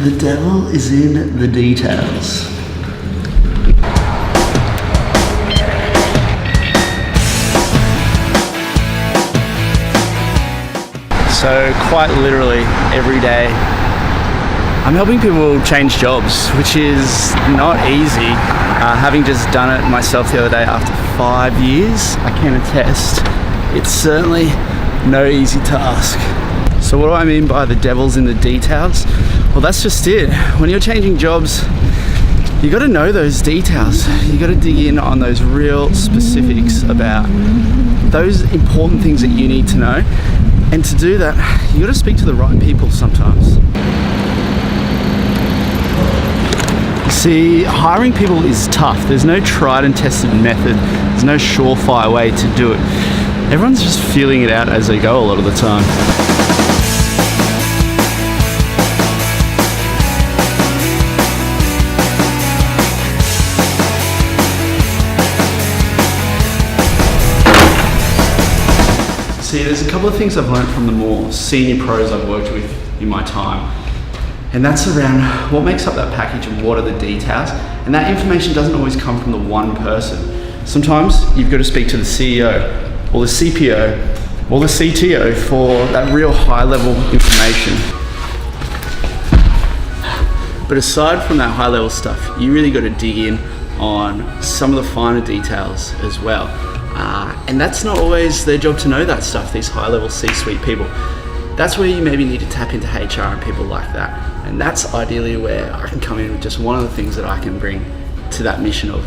The devil is in the details. So quite literally every day, I'm helping people change jobs, which is not easy. Having just done it myself the other day after 5 years, I can attest, it's certainly no easy task. So what do I mean by the devil's in the details? Well, that's just it. When you're changing jobs, you got to know those details. You got to dig in on those real specifics about those important things that you need to know. And to do that, you got to speak to the right people sometimes. See, hiring people is tough. There's no tried and tested method. There's no surefire way to do it. Everyone's just feeling it out as they go a lot of the time. See, there's a couple of things I've learned from the more senior pros I've worked with in my time. And that's around what makes up that package and what are the details. And that information doesn't always come from the one person. Sometimes you've got to speak to the CEO or the CPO or the CTO for that real high level information. But aside from that high level stuff, you really got to dig in on some of the finer details as well. And that's not always their job to know that stuff, these high level C-suite people. That's where you maybe need to tap into HR and people like that. And that's ideally where I can come in with just one of the things that I can bring to that mission of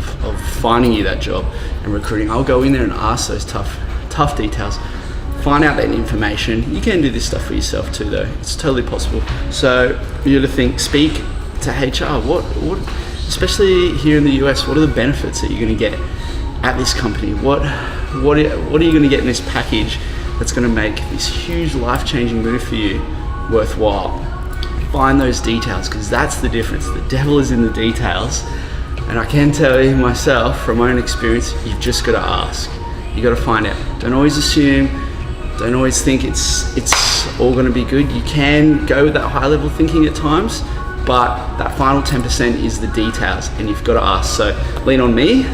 finding you that job and recruiting. I'll go in there and ask those tough details, find out that information. You can do this stuff for yourself too though, it's totally possible. So you got to think, speak to HR, what, especially here in the US, what are the benefits that you're gonna get at this company? What are you gonna get in this package that's going to make this huge life-changing move for you worthwhile? Find those details, because that's the difference. The devil is in the details. And I can tell you myself, from my own experience, you've just got to ask. You got to find out. Don't always assume. Don't always think it's all going to be good. You can go with that high-level thinking at times, but that final 10% is the details, and you've got to ask. So lean on me,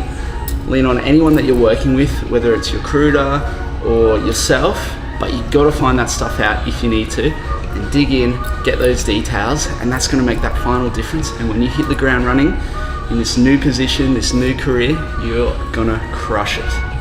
lean on anyone that you're working with, whether it's your recruiter or yourself, but you've got to find that stuff out if you need to, and dig in, get those details, and that's going to make that final difference. And when you hit the ground running in this new position, this new career, you're gonna crush it.